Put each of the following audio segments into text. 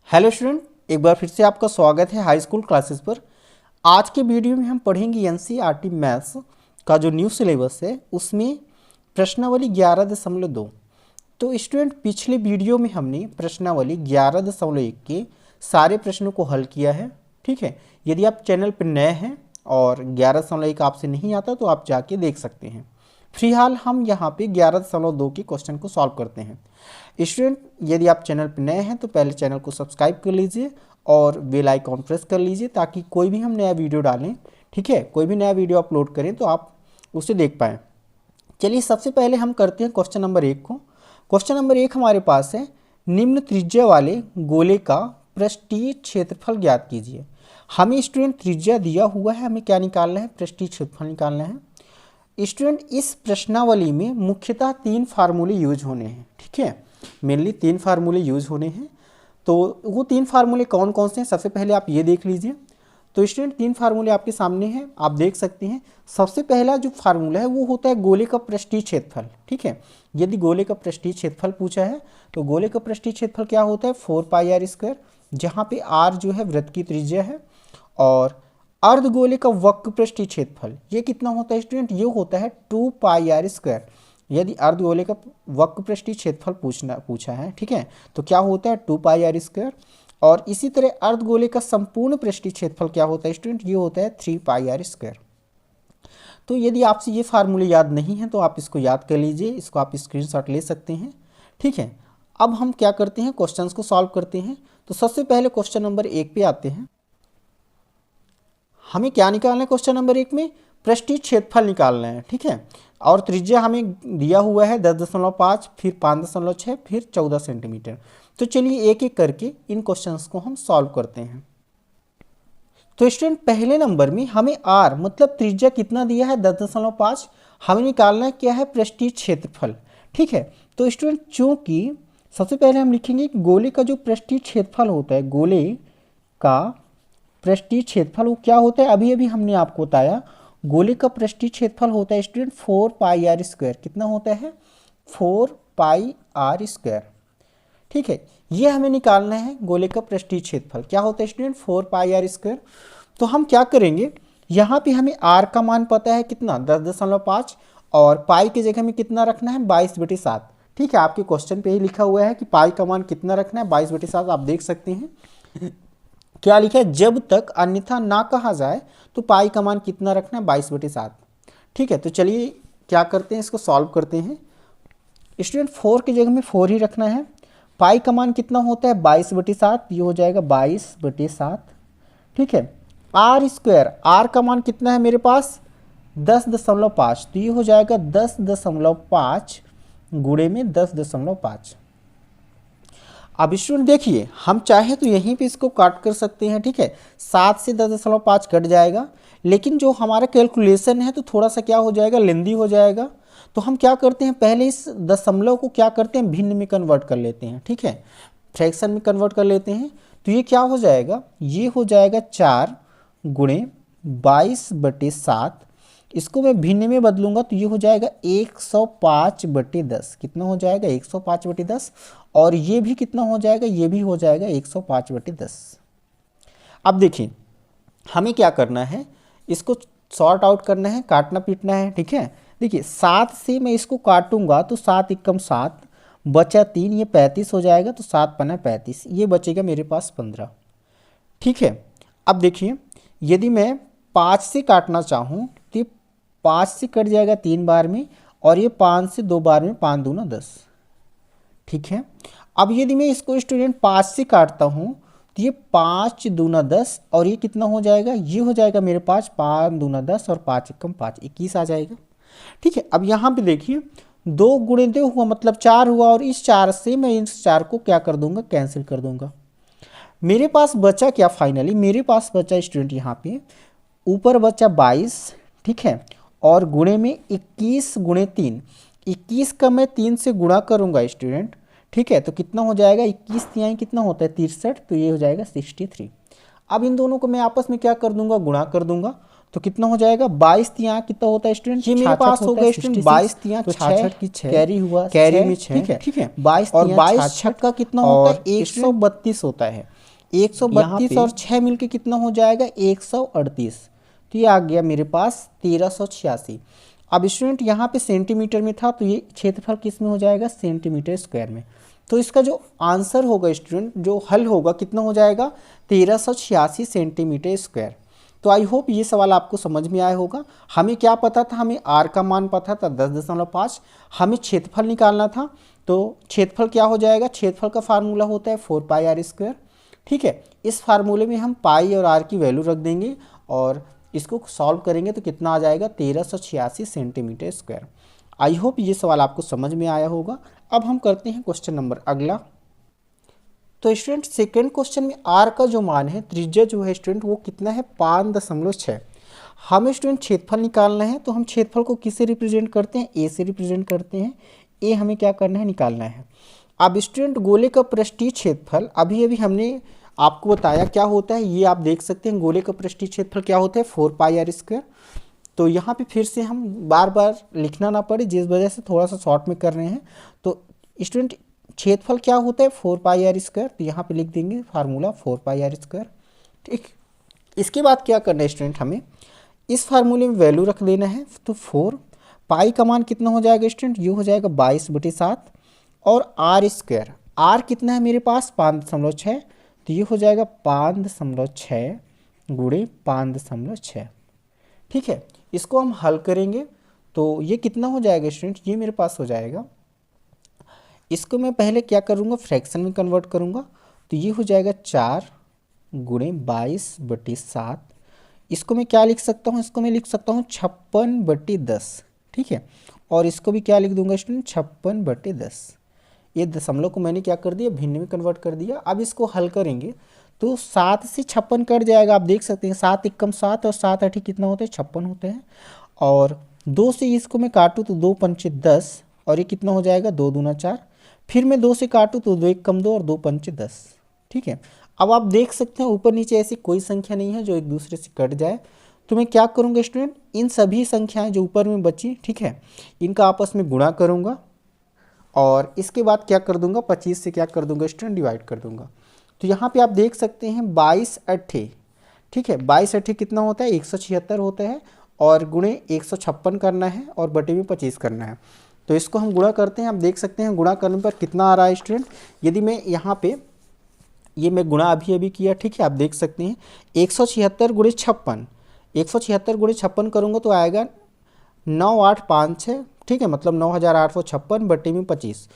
Hello student, एक बार फिर से आपका स्वागत है हाई स्कूल क्लासेस पर। आज के वीडियो में हम पढ़ेंगे एनसीईआरटी मैथ्स का जो न्यू सिलेबस है उसमें प्रश्नावली 11.2। तो स्टूडेंट, पिछले वीडियो में हमने प्रश्नावली 11.1 के सारे प्रश्नों को हल किया है। ठीक है, यदि आप चैनल पर नए हैं और 11.1 आपसे नहीं आता तो आप जाके देख सकते हैं। फिलहाल हम यहाँ पे 11.2 के क्वेश्चन को सॉल्व करते हैं। स्टूडेंट, यदि आप चैनल पर नए हैं तो पहले चैनल को सब्सक्राइब कर लीजिए और बेल आइकॉन प्रेस कर लीजिए ताकि कोई भी हम नया वीडियो डालें, ठीक है, कोई भी नया वीडियो अपलोड करें तो आप उसे देख पाएँ। चलिए, सबसे पहले हम करते हैं क्वेश्चन नंबर 1 को। क्वेश्चन नंबर 1 हमारे पास है, निम्न त्रिज्या वाले गोले का पृष्ठीय क्षेत्रफल ज्ञात कीजिए। हमें स्टूडेंट त्रिज्या दिया हुआ है, हमें क्या निकालना है? पृष्ठीय क्षेत्रफल निकालना है। स्टूडेंट, इस प्रश्नावली में मुख्यतः 3 फार्मूले यूज होने हैं। ठीक है, मेनली 3 फार्मूले यूज होने हैं। तो वो 3 फार्मूले कौन कौन से हैं, सबसे पहले आप ये देख लीजिए। तो स्टूडेंट, 3 फार्मूले आपके सामने हैं, आप देख सकते हैं। सबसे पहला जो फार्मूला है वो होता है गोले का पृष्ठीय क्षेत्रफल। ठीक है, यदि गोले का पृष्ठीय क्षेत्रफल पूछा है तो गोले का पृष्ठीय क्षेत्रफल क्या होता है? 4πr², जहाँ पे r जो है वृत्त की त्रिज्या है। और अर्धगोले का वक्र पृष्ठीय क्षेत्रफल ये कितना होता है स्टूडेंट? ये होता है 2πr²। यदि अर्धगोले का वक्र पृष्ठीय क्षेत्रफल पूछा है, ठीक है, तो क्या होता है? 2πr²। और इसी तरह अर्धगोले का संपूर्ण पृष्ठीय क्षेत्रफल क्या होता है स्टूडेंट? ये होता है 3πr²। तो यदि आपसे ये फार्मूले याद नहीं है तो आप इसको याद कर लीजिए, इसको आप स्क्रीनशॉट ले सकते हैं। ठीक है, अब हम क्या करते हैं, क्वेश्चंस को सॉल्व करते हैं। तो सबसे पहले क्वेश्चन नंबर 1 पे आते हैं। हमें क्या निकालना है क्वेश्चन नंबर 1 में? पृष्ठीय क्षेत्रफल निकालना है। ठीक है, और त्रिज्या हमें दिया हुआ है 10.5, फिर 5.6, फिर 14 सेंटीमीटर। तो चलिए एक एक करके इन क्वेश्चंस को हम सॉल्व करते हैं। तो स्टूडेंट, पहले नंबर में हमें r मतलब त्रिज्या कितना दिया है? 10.5। हमें निकालना है क्या है? पृष्ठीय क्षेत्रफल। ठीक है, तो स्टूडेंट, चूंकि सबसे पहले हम लिखेंगे कि गोले का जो पृष्ठीय क्षेत्रफल होता है, गोले का पृष्ठीय क्षेत्रफल वो क्या होता है? अभी अभी हमने आपको बताया, गोले का पृष्ठीय क्षेत्रफल होता है स्टूडेंट 4πr²। कितना होता है? 4πr²। ठीक है, ये हमें निकालना है गोले का पृष्ठीय क्षेत्रफल। क्या होता है स्टूडेंट? 4πr²। तो हम क्या करेंगे, यहाँ पे हमें r का मान पता है कितना? 10.5, और पाई की जगह में कितना रखना है? 22/7। ठीक है, आपके क्वेश्चन पे ही लिखा हुआ है कि पाई का मान कितना रखना है? 22/7। आप देख सकते हैं क्या लिखा है? जब तक अन्यथा ना कहा जाए तो पाई का मान कितना रखना है? 22/7। ठीक है, तो चलिए क्या करते हैं, इसको सॉल्व करते हैं। स्टूडेंट, 4 की जगह में 4 ही रखना है। पाई का मान कितना होता है? 22/7। ये हो जाएगा 22/7। ठीक है, r², r का मान कितना है मेरे पास? 10.5। तो ये हो जाएगा 10.5 गुणे में 10.5। अब स्टूडेंट देखिए, हम चाहे तो यहीं पे इसको काट कर सकते हैं। ठीक है, 7 से 10.5 कट जाएगा, लेकिन जो हमारा कैलकुलेशन है तो थोड़ा सा क्या हो जाएगा? लेंदी हो जाएगा। तो हम क्या करते हैं, पहले इस दशमलव को क्या करते हैं? भिन्न में कन्वर्ट कर लेते हैं। ठीक है, फ्रैक्शन में कन्वर्ट कर लेते हैं। तो ये क्या हो जाएगा? ये हो जाएगा 4 गुणे 22/7। इसको मैं भिन्न में बदलूंगा तो ये हो जाएगा 105/10। कितना हो जाएगा? 105/10। और ये भी कितना हो जाएगा? ये भी हो जाएगा 105/10। अब देखिए, हमें क्या करना है, इसको सॉर्ट आउट करना है, काटना पीटना है। ठीक है, देखिए 7 से मैं इसको काटूंगा तो 7 एकम 7, बचा 3, ये 35 हो जाएगा। तो 7 पन्ना 35, ये बचेगा मेरे पास 15। ठीक है, अब देखिए, यदि मैं 5 से काटना चाहूँ तो ये 5 से कट जाएगा 3 बार में, और ये 5 से 2 बार में, 5 दूना 10। ठीक है, अब यदि मैं इसको स्टूडेंट 5 से काटता हूँ तो ये 5 दूना 10, और ये कितना हो जाएगा? ये हो जाएगा मेरे पास 5 दूना 10 और 5 एकम 5, 21 आ जाएगा। ठीक है, अब यहाँ पे देखिए 2 गुणे 2 हुआ मतलब 4 हुआ, और इस 4 से मैं इस 4 को क्या कर दूंगा? कैंसिल कर दूंगा। मेरे पास बचा क्या? फाइनली मेरे पास बचा स्टूडेंट यहाँ पे ऊपर बचा 22। ठीक है, और गुणे में 21 गुणे 3, 21 का मैं 3 से गुणा करूंगा स्टूडेंट। ठीक है, तो कितना हो जाएगा? 21 तिहाई कितना होता है? 63। तो ये हो जाएगा 63। अब इन दोनों को मैं आपस में क्या कर दूंगा? गुणा कर दूंगा। तो कितना हो जाएगा? 22 तिहाई कितना होता है स्टूडेंट? ये मेरे पास हो गया स्टूडेंट 22 तिहाई 66 की 6 कैरी हुआ, कैरी में 6। ठीक है, 22 और 22 छक्का कितना होता है? 132 होता है। 132 और 6 मिलके कितना हो जाएगा 138, तो ये आ गया मेरे पास 1386। अब स्टूडेंट यहाँ पे सेंटीमीटर में था तो ये क्षेत्रफल किस में हो जाएगा सेंटीमीटर स्क्वायर में। तो इसका जो आंसर होगा स्टूडेंट, जो हल होगा कितना हो जाएगा 1386 सेंटीमीटर स्क्वायर। तो आई होप ये सवाल आपको समझ में आया होगा। हमें क्या पता था, हमें आर का मान पता था 10.5, हमें क्षेत्रफल निकालना था। तो क्षेत्रफल क्या हो जाएगा, क्षेत्रफल का फार्मूला होता है 4πr²। ठीक है, इस फार्मूले में हम पाई और आर की वैल्यू रख देंगे और इसको सॉल्व करेंगे तो कितना आ जाएगा 1386 सेंटीमीटर स्क्वायर। आई होप ये सवाल आपको समझ में आया होगा। अब हम करते हैं क्वेश्चन नंबर अगला। तो स्टूडेंट सेकेंड क्वेश्चन में आर का जो मान है, त्रिज्या जो है स्टूडेंट वो कितना है 5.6। हमें स्टूडेंट क्षेत्रफल निकालना है, तो हम क्षेत्रफल को किससे रिप्रेजेंट करते हैं, ए से रिप्रेजेंट करते हैं। ए हमें क्या करना है, निकालना है। अब स्टूडेंट गोले का पृष्ठीय क्षेत्रफल अभी अभी हमने आपको बताया क्या होता है, ये आप देख सकते हैं। गोले का पृष्ठीय क्षेत्रफल क्या होता है 4πr²। तो यहाँ पे फिर से हम बार बार लिखना ना पड़े, जिस वजह से थोड़ा सा शॉर्ट में कर रहे हैं। तो स्टूडेंट क्षेत्रफल क्या होता है 4πr², तो यहाँ पे लिख देंगे फार्मूला 4πr²। ठीक, इसके बाद क्या करना है स्टूडेंट, हमें इस फार्मूले में वैल्यू रख देना है। तो 4 पाई का मान कितना हो जाएगा स्टूडेंट, ये हो जाएगा 22/7 और r², r कितना है मेरे पास 5.6, तो ये हो जाएगा 5.6 गुणे 5.6। ठीक है, इसको हम हल करेंगे तो ये कितना हो जाएगा स्टूडेंट, ये मेरे पास हो जाएगा, इसको मैं पहले क्या करूँगा फ्रैक्शन में कन्वर्ट करूँगा। तो ये हो जाएगा 4 गुणे 22/7। इसको मैं क्या लिख सकता हूँ, इसको मैं लिख सकता हूँ 56/10। ठीक है, और इसको भी क्या लिख दूंगा स्टूडेंट 56/10। ये दशमलव को मैंने क्या कर दिया भिन्न में कन्वर्ट कर दिया। अब इसको हल करेंगे तो 7 से 56 कट जाएगा, आप देख सकते हैं 7 एकम 7 और 7 8 कितना होता है 56 होते हैं। और 2 से इसको मैं काटूँ तो 2 पंचे 10 और ये कितना हो जाएगा 2 दूना 4। फिर मैं 2 से काटूँ तो 2 एकम 2 और 2 पंचे 10। ठीक है, अब आप देख सकते हैं ऊपर नीचे ऐसी कोई संख्या नहीं है जो एक दूसरे से कट जाए। तो मैं क्या करूँगा स्टूडेंट, इन सभी संख्याएं जो ऊपर में बची, ठीक है, इनका आपस में गुणा करूँगा और इसके बाद क्या कर दूंगा 25 से क्या कर दूंगा स्टूडेंट डिवाइड कर दूंगा। तो यहाँ पे आप देख सकते हैं 22 8, ठीक है, 22 8 कितना होता है 176 होता है और गुणे 156 करना है और बटे में 25 करना है। तो इसको हम गुणा करते हैं, आप देख सकते हैं गुणा करने पर कितना आ रहा है स्टूडेंट। यदि मैं यहाँ पे ये मैं गुणा अभी किया, ठीक है, आप देख सकते हैं 176 गुणे 56, 176 गुणे 56 करूँगा तो आएगा 9856। ठीक है, मतलब 9856 बटे में 25।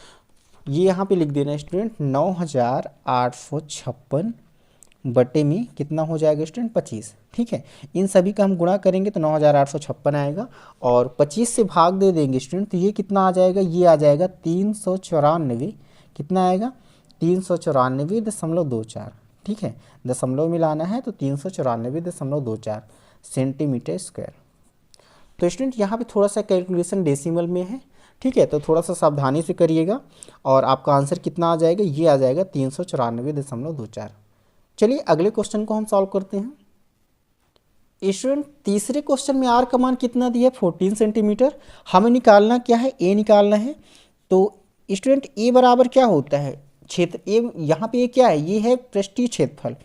ये यहाँ पे लिख देना स्टूडेंट 9856 बटे में कितना हो जाएगा स्टूडेंट 25। ठीक है, इन सभी का हम गुणा करेंगे तो 9856 आएगा और 25 से भाग दे देंगे स्टूडेंट, तो ये कितना आ जाएगा, ये आ जाएगा 394। कितना आएगा 394.24। ठीक है, दशमलव मिलाना है तो 394.24 सेंटीमीटर स्क्वायर। तो स्टूडेंट यहाँ पे थोड़ा सा कैलकुलेशन डेसिमल में है, ठीक है, तो थोड़ा सा सावधानी से करिएगा और आपका आंसर कितना आ जाएगा, ये आ जाएगा 394.24। चलिए अगले क्वेश्चन को हम सॉल्व करते हैं। स्टूडेंट तीसरे क्वेश्चन में आर का मान कितना दिया है 14 सेंटीमीटर। हमें निकालना क्या है, ए निकालना है। तो स्टूडेंट ए बराबर क्या होता है क्षेत्र, ए यहाँ पे ये क्या है, ये है पृष्ठीय क्षेत्रफल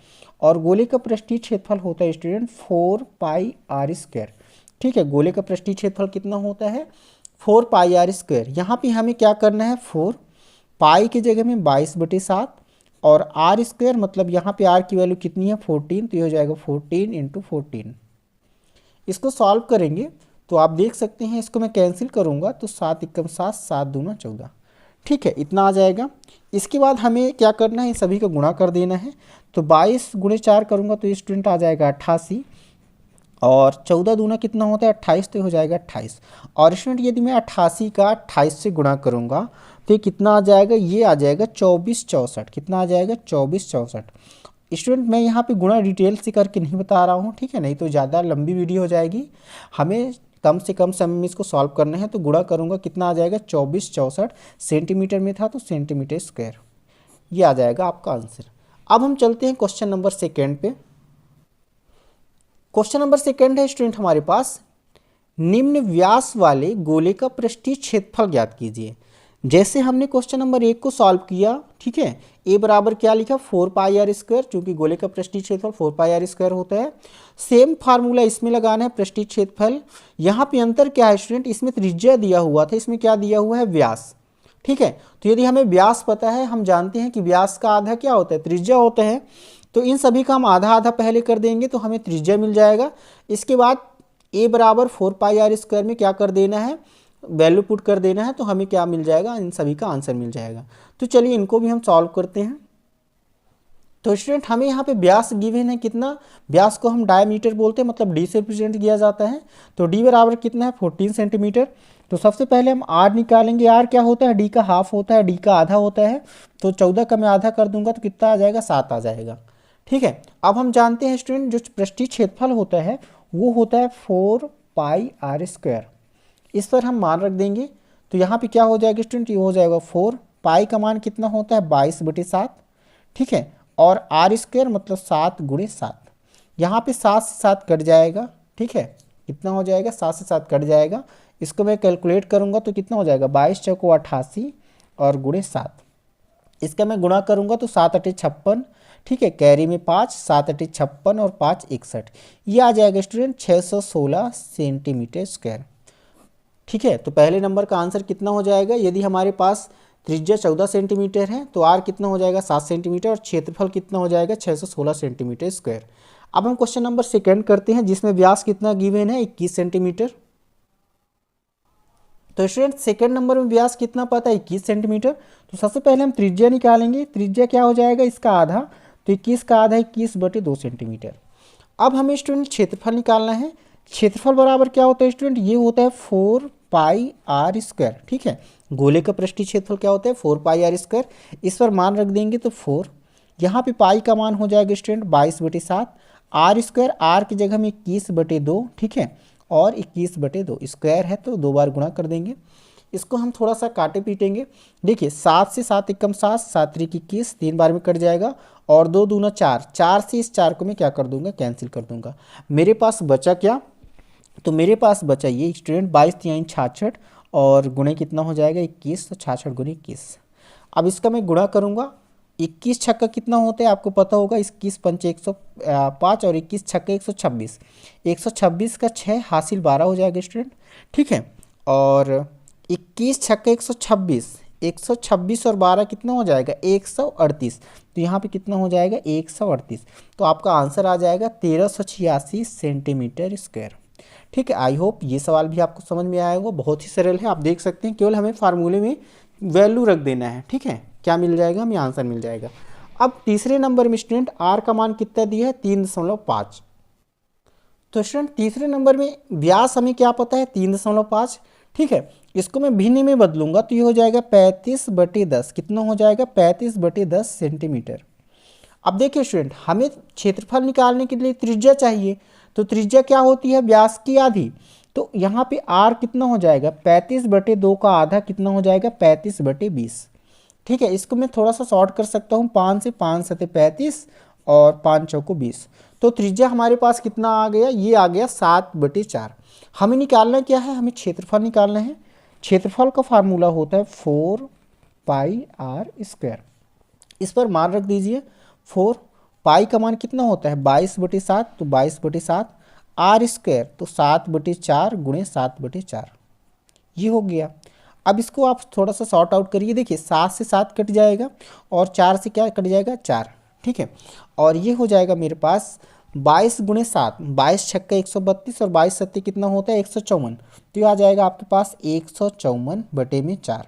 और गोले का पृष्ठीय क्षेत्रफल होता है स्टूडेंट 4πr²। ठीक है, गोले का पृष्ठीय क्षेत्रफल कितना होता है 4πr²। यहाँ पे हमें क्या करना है 4 पाई की जगह में 22/7 और r² मतलब यहाँ पे r की वैल्यू कितनी है 14, तो ये हो जाएगा 14 × 14। इसको सॉल्व करेंगे तो आप देख सकते हैं, इसको मैं कैंसिल करूँगा तो 7 एकम 7, 7 दूना 14। ठीक है, इतना आ जाएगा। इसके बाद हमें क्या करना है, सभी का गुणा कर देना है। तो 22 × 4 करूँगा तो स्टूडेंट आ जाएगा 88 और 14 दूना कितना होता है 28, तो हो जाएगा 28। और स्टूडेंट यदि मैं 88 का 28 से गुणा करूँगा तो ये कितना आ जाएगा, ये आ जाएगा 2464। कितना आ जाएगा 2464। स्टूडेंट मैं यहाँ पे गुणा डिटेल से करके नहीं बता रहा हूँ, ठीक है, नहीं तो ज़्यादा लंबी वीडियो हो जाएगी। हमें कम से कम समय में इसको सॉल्व करना है, तो गुणा करूँगा कितना आ जाएगा 2464। सेंटीमीटर में था तो सेंटीमीटर स्क्वायर, ये आ जाएगा आपका आंसर। अब हम चलते हैं क्वेश्चन नंबर सेकेंड पे। क्वेश्चन नंबर सेकेंड है स्टूडेंट हमारे पास, निम्न व्यास वाले गोले का पृष्ठीय क्षेत्रफल ज्ञात कीजिए। जैसे हमने क्वेश्चन नंबर 1 को सॉल्व किया, ठीक है, ए बराबर क्या लिखा 4 पाई आर स्क्वायर, चूंकि गोले का पृष्ठीय क्षेत्रफल 4 पाई आर स्क्वायर होता है। सेम फार्मूला इसमें लगाना है, पृष्ठीय क्षेत्रफल। यहाँ पे अंतर क्या है स्टूडेंट, इसमें त्रिज्या दिया हुआ था, इसमें क्या दिया हुआ है व्यास, ठीक है। तो यदि हमें व्यास पता है, हम जानते हैं कि व्यास का आधा क्या होता है, त्रिज्या होता है, तो इन सभी का हम आधा आधा पहले कर देंगे तो हमें त्रिज्या मिल जाएगा। इसके बाद ए बराबर 4 पाई आर स्क्वायर में क्या कर देना है, वैल्यू पुट कर देना है, तो हमें क्या मिल जाएगा, इन सभी का आंसर मिल जाएगा। तो चलिए इनको भी हम सॉल्व करते हैं। तो स्टूडेंट हमें यहाँ पे व्यास गिवन है कितना, व्यास को हम डायमीटर बोलते हैं, मतलब डी से रिप्रेजेंट किया जाता है। तो डी बराबर कितना है 14 सेंटीमीटर। तो सबसे पहले हम आर निकालेंगे। आर क्या होता है, डी का हाफ होता है, डी का आधा होता है। तो 14 का मैं आधा कर दूंगा तो कितना आ जाएगा, 7 आ जाएगा, ठीक है। अब हम जानते हैं स्टूडेंट जो पृष्ठीय क्षेत्रफल होता है वो होता है 4 पाई आर स्क्वायर। इस पर हम मान रख देंगे। तो यहाँ पे क्या हो जाएगा स्टूडेंट, ये हो जाएगा 4 पाई का मान कितना होता है 22/7, ठीक है। और आर स्क्वायर मतलब 7 × 7, यहाँ पे 7 से 7 कट जाएगा, ठीक है। कितना हो जाएगा, 7 से 7 कट जाएगा। इसको मैं कैलकुलेट करूँगा तो कितना हो जाएगा, 22 चौको 88 और ×7। इसका मैं गुणा करूँगा तो 7 × 8 = 56, ठीक है। कैरी में 5, 7 × 8 = 56 और 5 = 61। ये आ जाएगा स्टूडेंट 616 सेंटीमीटर स्क्वायर, ठीक है। तो पहले नंबर का आंसर कितना हो जाएगा, यदि हमारे पास त्रिज्या 14 सेंटीमीटर है तो आर कितना हो जाएगा 7 सेंटीमीटर और क्षेत्रफल कितना हो जाएगा 616 सेंटीमीटर स्क्वायर। अब हम क्वेश्चन नंबर सेकंड करते हैं, जिसमें व्यास कितना गिवन है 21 सेंटीमीटर। तो स्टूडेंट सेकंड नंबर में व्यास कितना पता है 21 सेंटीमीटर। तो सबसे पहले हम त्रिज्या निकालेंगे। त्रिज्या क्या हो जाएगा, इसका आधा, तो 21 का आधा 21/2 सेंटीमीटर। अब हमें स्टूडेंट क्षेत्रफल निकालना है। क्षेत्रफल बराबर क्या होता है स्टूडेंट, ये होता है 4 पाई आर स्क्वायर, ठीक है। गोले का पृष्ठीय क्षेत्रफल क्या होता है 4 पाई आर स्क्वायर। इस पर मान रख देंगे तो 4, यहाँ पे पाई का मान हो जाएगा स्टूडेंट 22/7, आर स्क्वायर आर की जगह में 21/2, ठीक है, और 21/2 स्क्वायर है तो 2 बार गुणा कर देंगे। इसको हम थोड़ा सा काटे पीटेंगे। देखिए 7 से 7 एकम 7, 7 × 21, 3 बार में कट जाएगा, और 2 दूना 4, 4 से इस 4 को मैं क्या कर दूंगा, कैंसिल कर दूंगा। मेरे पास बचा क्या, तो मेरे पास बचा ये स्टूडेंट 22 × 3 = 66 और गुणे कितना हो जाएगा 21, तो 66 × 21। अब इसका मैं गुणा करूँगा। 21 छक्का कितना होता है आपको पता होगा, 21 पंचे 105 और 21 छक्का 126, 126 का 6 हासिल 12 हो जाएगा स्टूडेंट, ठीक है। और 21 छक्का 126, 126 और 12 कितना हो जाएगा 138, तो यहाँ पे कितना हो जाएगा 138। तो आपका आंसर आ जाएगा 1386 सेंटीमीटर स्क्वायर, ठीक है। आई होप ये सवाल भी आपको समझ में आया होगा, बहुत ही सरल है। आप देख सकते हैं, केवल हमें फार्मूले में वैल्यू रख देना है, ठीक है। क्या मिल जाएगा, हमें आंसर मिल जाएगा। अब तीसरे नंबर में स्टूडेंट आर का मान कितना दिया है 3.5। तो स्टूडेंट तीसरे नंबर में व्यास हमें क्या पता है 3.5, ठीक है। इसको मैं भिन्न में बदलूंगा तो ये हो जाएगा 35/10, कितना हो जाएगा 35/10 सेंटीमीटर। अब देखिए स्टूडेंट हमें क्षेत्रफल निकालने के लिए त्रिज्या चाहिए, तो त्रिज्या क्या होती है व्यास की आधी। तो यहाँ पे आर कितना हो जाएगा 35/2 का आधा कितना हो जाएगा 35/20, ठीक है। इसको मैं थोड़ा सा शॉर्ट कर सकता हूँ, 5 से 5 × 35 और 5 चौको 20। तो त्रिज्या हमारे पास कितना आ गया, ये आ गया 7/4। हमें निकालना क्या है, हमें क्षेत्रफल निकालना है। क्षेत्रफल का फार्मूला होता है 4 पाई आर स्क्वायर। इस पर मान रख दीजिए 4, पाई का मान कितना होता है 22/7, तो 22/7, आर स्क्वायर तो 7/4 × 7/4, ये हो गया। अब इसको आप थोड़ा सा सॉर्ट आउट करिए। देखिए 7 से 7 कट जाएगा और 4 से क्या कट जाएगा 4, ठीक है। और ये हो जाएगा मेरे पास 22 × 7, 22 छक्का 132 और 22 सत्ते कितना होता है 154, तो ये आ जाएगा आपके पास 154/4।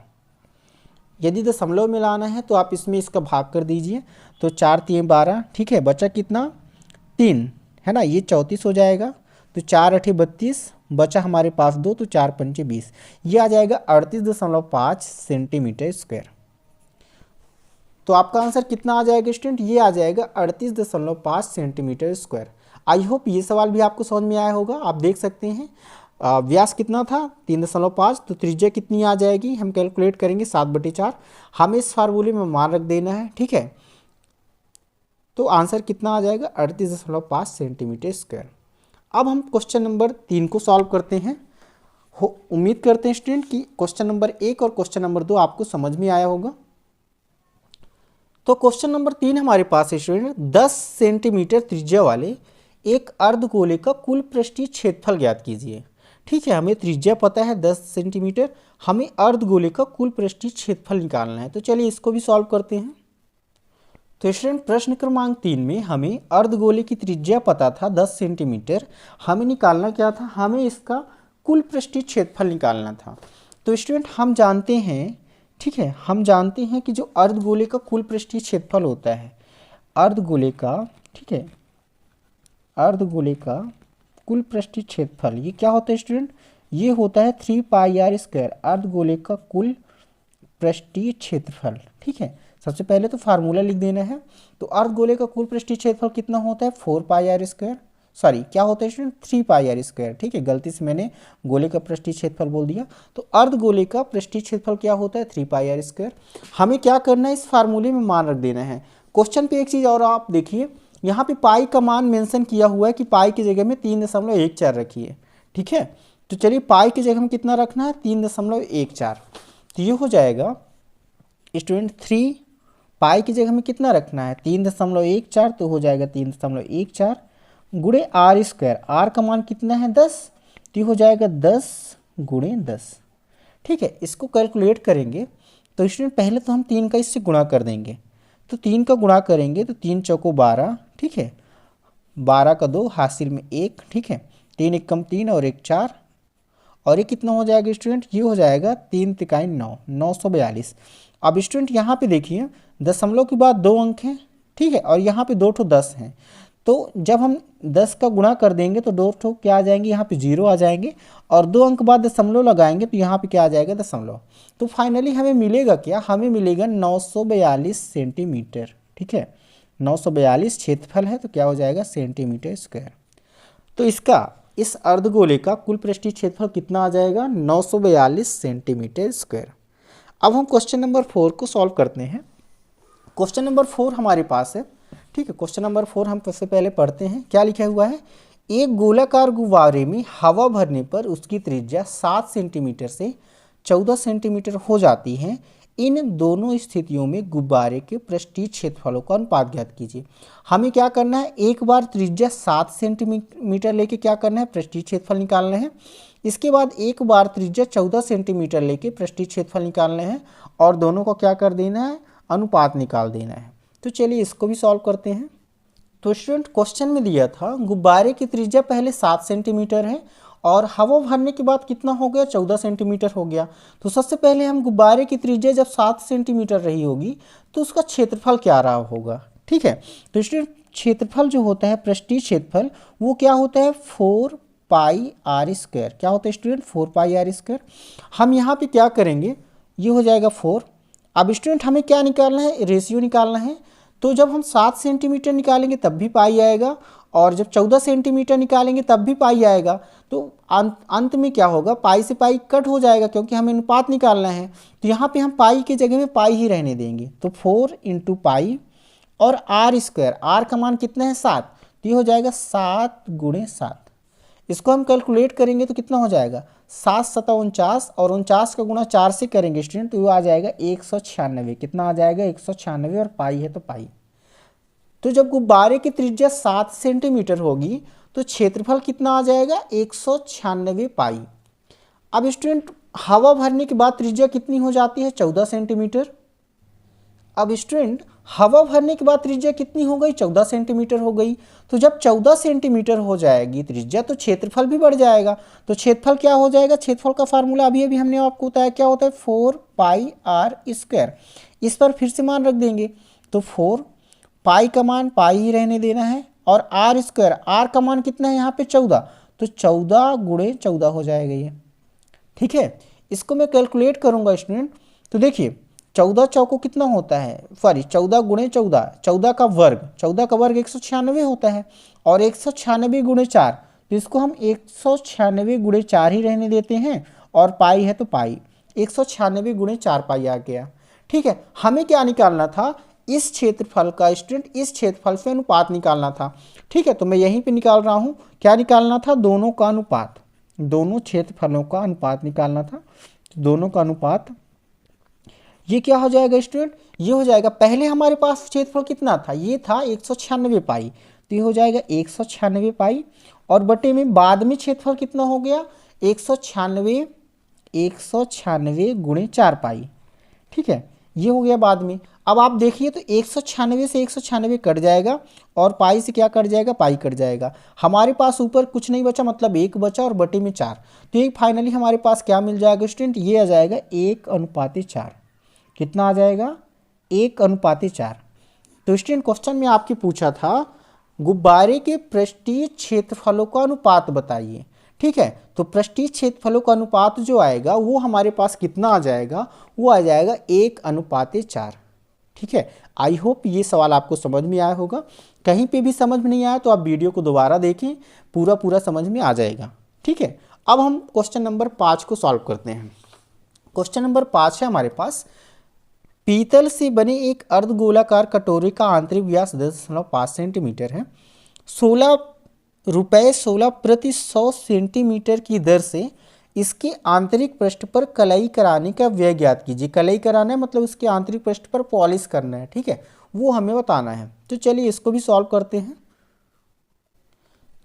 यदि दशमलव में लाना है तो आप इसमें इसका भाग कर दीजिए, तो 4 × 3 = 12, ठीक है। बचा कितना 3, है ना, ये 34 हो जाएगा। तो 4 × 8 = 32, बचा हमारे पास 2, तो 4 × 5 = 20, ये आ जाएगा 38.5 सेंटीमीटर स्क्वायर। तो आपका आंसर कितना आ जाएगा स्टूडेंट, ये आ जाएगा 38.5 सेंटीमीटर स्क्वायर। आई होप ये सवाल भी आपको समझ में आया होगा। आप देख सकते हैं व्यास कितना था 3.5, तो त्रिज्या कितनी आ जाएगी हम कैलकुलेट करेंगे 7/4। हमें इस फार्मूले में मान रख देना है, ठीक है। तो आंसर कितना आ जाएगा 38.5 सेंटीमीटर स्क्वायर। अब हम क्वेश्चन नंबर 3 को सॉल्व करते हैं। उम्मीद करते हैं स्टूडेंट कि क्वेश्चन नंबर 1 और क्वेश्चन नंबर 2 आपको समझ में आया होगा। तो क्वेश्चन नंबर 3 हमारे पास है स्टूडेंट, 10 सेंटीमीटर त्रिज्या वाले एक अर्धगोले का कुल पृष्ठीय क्षेत्रफल ज्ञात कीजिए। ठीक है, हमें त्रिज्या पता है 10 सेंटीमीटर, हमें अर्धगोले का कुल पृष्ठीय क्षेत्रफल निकालना है। तो चलिए इसको भी सॉल्व करते हैं। तो स्टूडेंट प्रश्न क्रमांक 3 में हमें अर्धगोले की त्रिज्या पता था 10 सेंटीमीटर, हमें निकालना क्या था, हमें इसका कुल पृष्ठीय क्षेत्रफल निकालना था। तो स्टूडेंट हम जानते हैं, ठीक है, हम जानते हैं कि जो अर्धगोले का कुल पृष्ठीय क्षेत्रफल होता है, अर्धगोले का, ठीक है, अर्धगोले का कुल पृष्ठीय क्षेत्रफल ये क्या होता है स्टूडेंट, ये होता है 3 पाई आर स्क्वायर, अर्धगोले का कुल पृष्ठीय क्षेत्रफल। ठीक है, सबसे पहले तो फार्मूला लिख देना है। तो अर्धगोले का कुल पृष्ठीय क्षेत्रफल कितना होता है, 4 पाई आर स्क्वायर, सॉरी क्या होता है स्टूडेंट, 3 पाई आर स्क्वायर। ठीक है, गलती से मैंने गोले का पृष्ठीय क्षेत्रफल बोल दिया। तो अर्धगोले का पृष्ठीय क्षेत्रफल क्या होता है, 3 पाई आर स्क्वायर। हमें क्या करना है, इस फार्मूले में मान रख देना है। क्वेश्चन पे एक चीज़ और आप देखिए, यहाँ पे पाई का मान मेंशन किया हुआ है कि पाई की जगह में 3.14 रखिए। ठीक है, तो चलिए पाई की जगह में कितना रखना है, 3.14। तो ये हो जाएगा स्टूडेंट 3 पाई की जगह में कितना रखना है, 3.14, तो हो जाएगा 3.14 गुणे आर स्क्वायर, आर का मान कितना है 10, तो हो जाएगा 10 गुणे 10। ठीक है, इसको कैलकुलेट करेंगे तो स्टूडेंट पहले तो हम 3 का इससे गुणा कर देंगे। तो 3 का गुणा करेंगे तो 3 चौको 12, ठीक है, 12 का 2 हासिल में 1, ठीक है, 3 एकम 3 और 1 4, और ये कितना हो जाएगा स्टूडेंट, ये हो जाएगा 3 तिकाई 9, 942। अब स्टूडेंट यहाँ पे देखिए दशमलव के बाद 2 अंक हैं, ठीक है, और यहाँ पे 2 ठो 10 हैं। तो जब हम 10 का गुणा कर देंगे तो 2 ठो क्या आ जाएंगे, यहाँ पे 0 आ जाएंगे, और 2 अंक बाद दशमलव लगाएंगे तो यहाँ पे क्या आ जाएगा, दशमलव। तो फाइनली हमें मिलेगा क्या, हमें मिलेगा 942 सेंटीमीटर। ठीक है, 942 क्षेत्रफल है, तो क्या हो जाएगा, सेंटीमीटर स्क्वायर। तो इसका, इस अर्धगोले का कुल पृष्ठीय क्षेत्रफल कितना आ जाएगा, 942 सेंटीमीटर स्क्वायर। अब हम क्वेश्चन नंबर 4 को सॉल्व करते हैं। क्वेश्चन नंबर 4 हमारे पास है। ठीक है, क्वेश्चन नंबर 4 हम सबसे पहले पढ़ते हैं। क्या लिखा हुआ है, एक गोलाकार गुब्बारे में हवा भरने पर उसकी त्रिज्या 7 सेंटीमीटर से 14 सेंटीमीटर हो जाती है। इन दोनों स्थितियों में गुब्बारे के पृष्ठीय क्षेत्रफलों का अनुपात ज्ञात कीजिए। हमें क्या करना है, एक बार त्रिज्या 7 सेंटीमीटर लेके क्या करना है, पृष्ठीय क्षेत्रफल निकालना है। इसके बाद एक बार त्रिज्या 14 सेंटीमीटर लेके पृष्ठीय क्षेत्रफल निकालना है, और दोनों को क्या कर देना है, अनुपात निकाल देना है। तो चलिए इसको भी सॉल्व करते हैं। तो स्टूडेंट क्वेश्चन में दिया था गुब्बारे की त्रिज्या पहले 7 सेंटीमीटर है और हवा भरने के बाद कितना हो गया, 14 सेंटीमीटर हो गया। तो सबसे पहले हम गुब्बारे की त्रिज्या जब 7 सेंटीमीटर रही होगी तो उसका क्षेत्रफल क्या रहा होगा। ठीक है, तो स्टूडेंट क्षेत्रफल जो होता है, पृष्ठीय क्षेत्रफल, वो क्या होता है, 4 पाई आर स्क्वायर। क्या होता है स्टूडेंट, 4 पाई आर स्क्वायर। हम यहाँ पे क्या करेंगे, ये हो जाएगा 4। अब स्टूडेंट हमें क्या निकालना है, रेशियो निकालना है। तो जब हम 7 सेंटीमीटर निकालेंगे तब भी पाई आएगा, और जब 14 सेंटीमीटर निकालेंगे तब भी पाई आएगा। तो अंत में क्या होगा, पाई से पाई कट हो जाएगा, क्योंकि हमें अनुपात निकालना है। तो यहाँ पे हम पाई की जगह में पाई ही रहने देंगे। तो 4 इंटू पाई और आर स्क्वायर, आर का मान कितना है, 7, तो ये हो जाएगा 7 गुणे 7। इसको हम कैलकुलेट करेंगे तो कितना हो जाएगा, 7 7 49, और 49 का गुणा 4 से करेंगे स्टूडेंट, तो वो आ जाएगा 196। कितना आ जाएगा, 196, और पाई है तो पाई। तो जब गुब्बारे की त्रिज्या 7 सेंटीमीटर होगी तो क्षेत्रफल कितना आ जाएगा, 196 पाई। अब स्टूडेंट हवा भरने के बाद त्रिज्या कितनी हो जाती है, 14 सेंटीमीटर। अब स्टूडेंट हवा भरने के बाद त्रिज्या कितनी हो गई, 14 सेंटीमीटर हो गई। तो जब 14 सेंटीमीटर हो जाएगी त्रिज्या तो क्षेत्रफल भी बढ़ जाएगा। तो क्षेत्रफल क्या हो जाएगा, क्षेत्रफल का फार्मूला अभी अभी हमने आपको बताया, क्या होता है, 4 पाई आर स्क्वायर। इस पर फिर से मान रख देंगे। तो 4 पाई का मान पाई ही रहने देना है, और आर स्क्वायर, आर का मान कितना है यहाँ पे 14, तो 14 गुणे 14 हो जाएगा ये। ठीक है, इसको मैं कैलकुलेट करूँगा स्टूडेंट। तो देखिए 14 चौको कितना होता है, सॉरी 14 गुणे 14, 14 का वर्ग, 14 का वर्ग 196 होता है, और 196 गुणे 4, तो इसको हम 196 गुणे 4 ही रहने देते हैं, और पाई है तो पाई, 196 गुणे 4 पाई आ गया। ठीक है, हमें क्या निकालना था, इस क्षेत्रफल का स्टूडेंट, इस क्षेत्रफल से अनुपात निकालना था। ठीक है, तो मैं यहीं पे निकाल रहा हूँ, क्या निकालना था, दोनों का अनुपात, दोनों क्षेत्रफलों का अनुपात निकालना था। तो दोनों का अनुपात ये क्या हो जाएगा स्टूडेंट, ये हो जाएगा, पहले हमारे पास क्षेत्रफल कितना था, ये था 196 पाई, तो ये हो जाएगा 196 पाई, और बटे में बाद में क्षेत्रफल कितना हो गया 196 गुणे 4 पाई। ठीक है, ये हो गया बाद में। अब आप देखिए तो 196 से 196 कट जाएगा और पाई से क्या कट जाएगा, पाई कट जाएगा। हमारे पास ऊपर कुछ नहीं बचा, मतलब 1 बचा और बटे में 4, तो ये फाइनली हमारे पास क्या मिल जाएगा स्टूडेंट, ये आ जाएगा 1:4। कितना आ जाएगा, 1:4। तो स्टूडेंट क्वेश्चन में आपके पूछा था गुब्बारे के पृष्ठीय क्षेत्रफलों का अनुपात बताइए। ठीक है, तो पृष्ठीय क्षेत्रफलों का अनुपात जो आएगा वो हमारे पास कितना आ जाएगा, वो आ जाएगा 1:4। ठीक है, आई होप ये सवाल आपको समझ में आया होगा। कहीं पे भी समझ में नहीं आया तो आप वीडियो को दोबारा देखें, पूरा समझ में आ जाएगा। ठीक है, अब हम क्वेश्चन नंबर 5 को सॉल्व करते हैं। क्वेश्चन नंबर 5 है हमारे पास, पीतल से बने एक अर्धगोलाकार कटोरे का आंतरिक व्यास 10.5 सेंटीमीटर है। 16 रुपये 16 प्रति 100 सेंटीमीटर की दर से इसके आंतरिक पृष्ठ पर कलई कराने का व्यय ज्ञात कीजिए। कलई कराना है मतलब उसके आंतरिक पृष्ठ पर पॉलिश करना है। ठीक है, वो हमें बताना है। तो चलिए इसको भी सॉल्व करते हैं।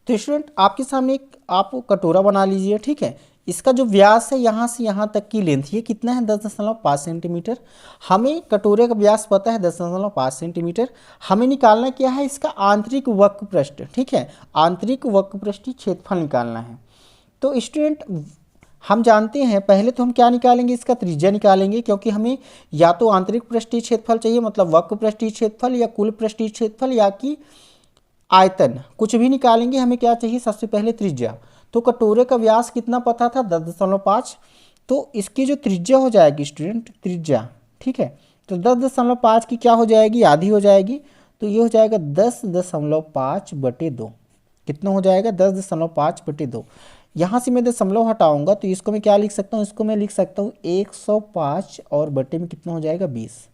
तो स्टूडेंट आपके सामने एक आप कटोरा बना लीजिए। ठीक है, इसका जो व्यास है यहाँ से यहाँ तक की लेंथ, ये कितना है 10.5 सेंटीमीटर। हमें कटोरे का व्यास पता है 10.5 सेंटीमीटर। हमें निकालना क्या है, इसका आंतरिक वक्र पृष्ठ। ठीक है, आंतरिक वक्र पृष्ठीय क्षेत्रफल निकालना है। तो स्टूडेंट हम जानते हैं, पहले तो हम क्या निकालेंगे, इसका त्रिज्या निकालेंगे, क्योंकि हमें या तो आंतरिक पृष्ठीय क्षेत्रफल चाहिए, मतलब वक्र पृष्ठीय क्षेत्रफल, या कुल पृष्ठीय क्षेत्रफल, या कि आयतन, कुछ भी निकालेंगे। हमें क्या चाहिए, सबसे पहले त्रिज्या। तो कटोरे का व्यास कितना पता था 10.5, तो इसकी जो त्रिज्या हो जाएगी स्टूडेंट, त्रिज्या, ठीक है, तो 10.5 की क्या हो जाएगी, आधी हो जाएगी। तो ये हो जाएगा 10.5/2। कितना हो जाएगा 10.5/2। यहाँ से मैं दशमलव हटाऊंगा तो इसको मैं क्या लिख सकता हूँ, इसको मैं लिख सकता हूँ 105 और बटे में कितना हो जाएगा 20।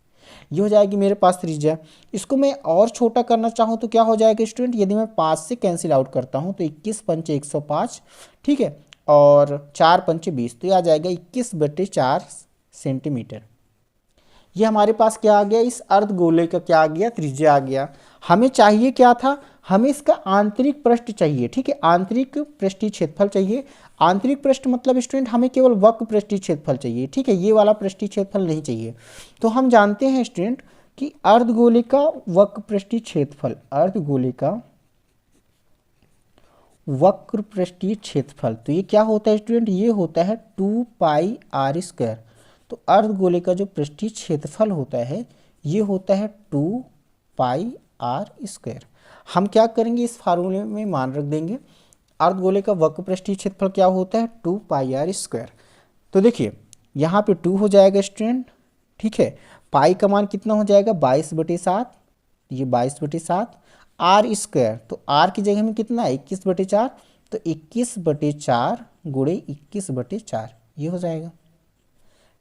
ये हो जाएगी मेरे पास त्रिज्या। इसको मैं और छोटा करना चाहूँ तो क्या हो जाएगा स्टूडेंट, यदि मैं 5 से कैंसिल आउट करता हूँ तो 21 पंचे 105, ठीक है, और 4 पंचे 20, तो ये आ जाएगा 21/4 सेंटीमीटर। ये हमारे पास क्या आ गया, इस अर्धगोले का क्या आ गया, त्रिज्या आ गया। हमें चाहिए क्या था, हमें इसका आंतरिक पृष्ठ चाहिए। ठीक है, आंतरिक पृष्ठीय क्षेत्रफल चाहिए। आंतरिक पृष्ठ मतलब स्टूडेंट हमें केवल वक्र पृष्ठीय क्षेत्रफल चाहिए। ठीक है, ये वाला पृष्ठीय क्षेत्रफल नहीं चाहिए। तो हम जानते हैं स्टूडेंट कि अर्धगोले का वक्र पृष्ठीय क्षेत्रफल, अर्धगोले का वक्र पृष्ठीय क्षेत्रफल, तो ये क्या होता है स्टूडेंट, ये होता है 2πr²। तो अर्धगोले का जो पृष्ठीय क्षेत्रफल होता है ये होता है 2πr²। हम क्या करेंगे, इस फार्मूले में मान रख देंगे। अर्धगोले का वक्र पृष्ठीय क्षेत्रफल क्या होता है 2πr²। तो देखिए यहाँ पे 2 हो जाएगा स्टूडेंट। ठीक है, पाई का मान कितना हो जाएगा 22/7, ये 22/7 r²। तो r की जगह में कितना है 21/4, तो 21/4 गुणे 21/4 ये हो जाएगा।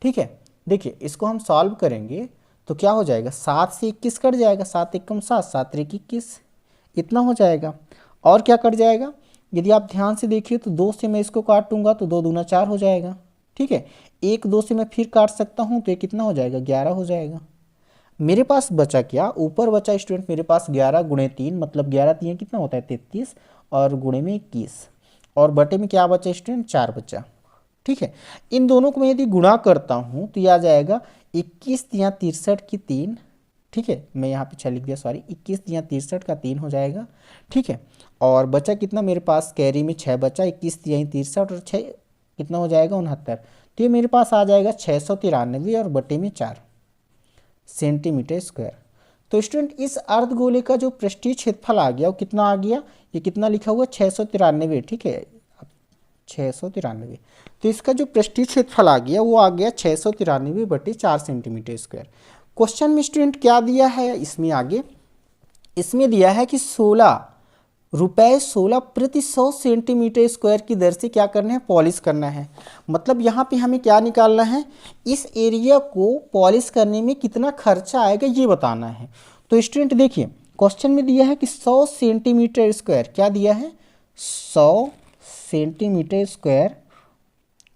ठीक है, देखिए इसको हम सॉल्व करेंगे तो क्या हो जाएगा, 7 से 21 कट जाएगा, 7 एकम 7, 7 त्रिक 21, इतना हो जाएगा। और क्या कट जाएगा, यदि आप ध्यान से देखिए तो 2 से मैं इसको काटूंगा तो 2 दूना 4 हो जाएगा। ठीक है, 1 2 से मैं फिर काट सकता हूँ तो ये कितना हो जाएगा 11 हो जाएगा। मेरे पास बचा क्या, ऊपर बचा स्टूडेंट मेरे पास 11 गुणे 3, मतलब 11 3 कितना होता है 33, और गुणे में 21, और बटे में क्या बचा स्टूडेंट 4 बचा। ठीक है, इन दोनों को मैं यदि गुणा करता हूँ तो यह आ जाएगा 21 3 63 की 3। ठीक है, मैं यहाँ पे 6 लिख दिया, सॉरी, 21 3 63 का 3 हो जाएगा। ठीक है, और बचा कितना मेरे पास, कैरी में 6 बचा, 21 3 63 और 6 कितना हो जाएगा 69। तो ये मेरे पास आ जाएगा 693 और बटे में 4 सेंटीमीटर स्क्वायर। तो स्टूडेंट इस अर्धगोले का जो पृष्ठीय क्षेत्रफल आ गया वो कितना आ गया, ये कितना लिखा हुआ 693। ठीक है, 693, तो इसका जो पृष्ठीय क्षेत्रफल आ गया वो आ गया 693/4 सेंटीमीटर स्क्वायर। क्वेश्चन में स्टूडेंट क्या दिया है, इसमें आगे इसमें दिया है कि 16 रुपये 16 प्रति 100 सेंटीमीटर स्क्वायर की दर से क्या करना है, पॉलिश करना है। मतलब यहाँ पे हमें क्या निकालना है, इस एरिया को पॉलिश करने में कितना खर्चा आएगा ये बताना है। तो स्टूडेंट देखिए क्वेश्चन में दिया है कि 100 सेंटीमीटर स्क्वायर, क्या दिया है 100 सेंटीमीटर स्क्वायर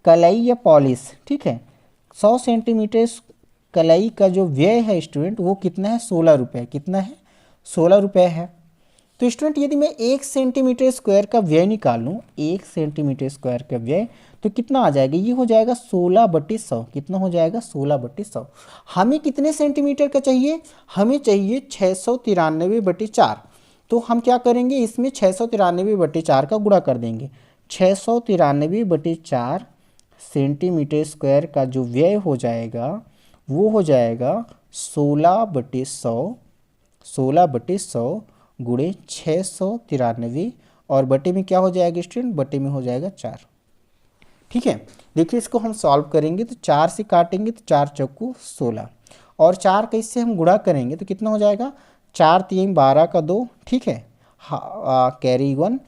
कलाई या पॉलिश, ठीक है। 100 सेंटीमीटर कलाई का जो व्यय है स्टूडेंट वो कितना है, 16 रुपये। कितना है, 16 रुपये है। तो स्टूडेंट यदि मैं 1 सेंटीमीटर स्क्वायर का व्यय निकाल लूँ, 1 सेंटीमीटर स्क्वायर का व्यय, तो कितना आ जाएगा, ये हो जाएगा 16/100। कितना हो जाएगा, 16/100। हमें कितने सेंटीमीटर का चाहिए, हमें चाहिए 693/4। तो हम क्या करेंगे, इसमें 693/4 का गुणा कर देंगे। 693/4 सेंटीमीटर स्क्वायर का जो व्यय हो जाएगा वो हो जाएगा 16/100, 16/100 गुणे 693, और बटे में क्या हो जाएगा स्टूडेंट, बटे में हो जाएगा 4। ठीक है, देखिए इसको हम सॉल्व करेंगे तो 4 से काटेंगे तो 4 चौको 16, और 4 का इससे हम गुणा करेंगे तो कितना हो जाएगा, 4 3 12 का 2, ठीक है, कैरी 1,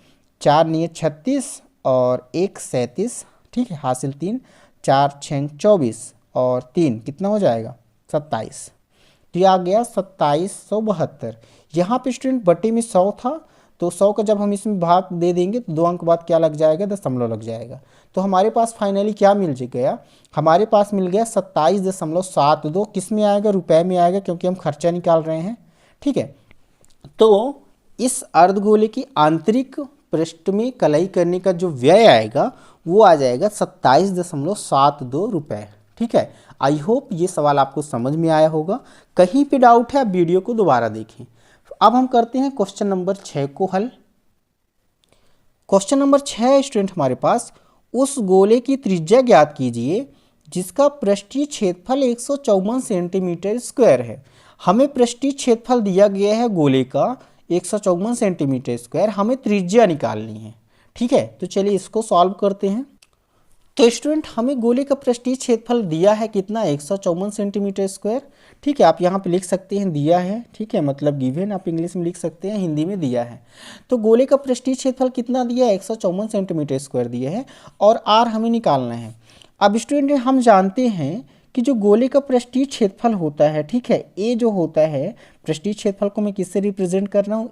4 9 36 और 1 37, ठीक है, हासिल 3, 4 6 24 और 3 कितना हो जाएगा, 27। तो ये आ गया 2772। यहाँ पे स्टूडेंट बटे में 100 था, तो 100 का जब हम इसमें भाग दे देंगे तो 2 अंक बाद क्या लग जाएगा, दशमलव लग जाएगा। तो हमारे पास फाइनली क्या मिल गया, हमारे पास मिल गया 27.72। किस में आएगा, रुपए में आएगा, क्योंकि हम खर्चा निकाल रहे हैं। ठीक है, तो इस अर्धगोले की आंतरिक पृष्ठ में कलाई करने का जो व्यय आएगा वो आ जाएगा 27.72 रुपये। ठीक है, आई होप ये सवाल आपको समझ में आया होगा। कहीं पे डाउट है आप वीडियो को दोबारा देखें। अब हम करते हैं क्वेश्चन नंबर 6 को हल। क्वेश्चन नंबर 6 स्टूडेंट हमारे पास, उस गोले की त्रिज्या ज्ञात कीजिए जिसका पृष्ठीय क्षेत्रफल 154 सेंटीमीटर स्क्वायर है। हमें पृष्ठीय क्षेत्रफल दिया गया है गोले का 154 सेंटीमीटर स्क्वायर, हमें त्रिज्या निकालनी है। ठीक है, तो चलिए इसको सॉल्व करते हैं। तो स्टूडेंट हमें गोले का पृष्ठीय क्षेत्रफल दिया है कितना, 154 सेंटीमीटर स्क्वायर। ठीक है, आप यहाँ पे लिख सकते हैं दिया है, ठीक है, मतलब गिवन आप इंग्लिश में लिख सकते हैं, हिंदी में दिया है। तो गोले का पृष्ठीय क्षेत्रफल कितना दिया है, 154 सेंटीमीटर स्क्वायर दिया है, और आर हमें निकालना है। अब स्टूडेंट हम जानते हैं कि जो गोले का पृष्ठीय क्षेत्रफल होता है, ठीक है, ए जो होता है, पृष्ठीय क्षेत्रफल को मैं किससे रिप्रेजेंट कर रहा हूँ,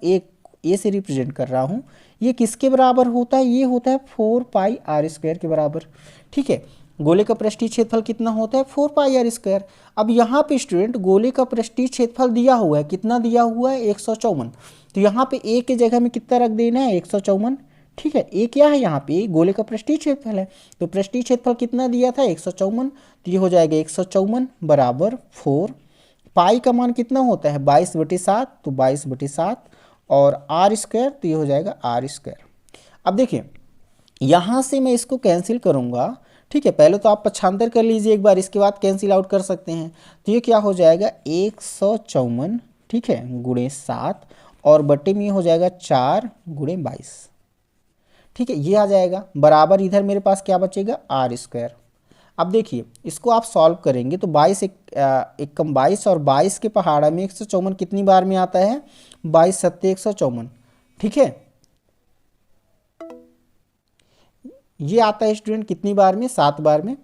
ए से रिप्रेजेंट कर रहा हूँ। ये किसके बराबर होता है, ये होता है 4πr² के बराबर। ठीक है, गोले का पृष्ठीय क्षेत्रफल कितना होता है, 4πr²। अब यहाँ पे स्टूडेंट गोले का पृष्ठीय क्षेत्रफल दिया हुआ है, कितना दिया हुआ है, 154। तो यहाँ पे ए के जगह में कितना रख देना है, 154। ठीक है, ए क्या है यहाँ पे, गोले का पृष्ठीय क्षेत्रफल है, तो पृष्ठीय क्षेत्रफल कितना दिया था, 154। तो ये हो जाएगा 154 बराबर 4। पाई का मान कितना होता है, 22/7, तो 22/7, और r², तो ये हो जाएगा r²। अब देखिए यहाँ से मैं इसको कैंसिल करूँगा। ठीक है, पहले तो आप पक्षांतर कर लीजिए एक बार, इसके बाद कैंसिल आउट कर सकते हैं। तो ये क्या हो जाएगा, 154, ठीक है, गुणे 7, और बटे में हो जाएगा 4 गुणे 22। ठीक है, ये आ जाएगा बराबर, इधर मेरे पास क्या बचेगा, r²। अब देखिए इसको आप सॉल्व करेंगे तो 22 एक कम 22, और 22 के पहाड़ा में 154 कितनी बार में आता है, 22 7 154। ठीक है, ये आता है स्टूडेंट कितनी बार में, 7 बार में।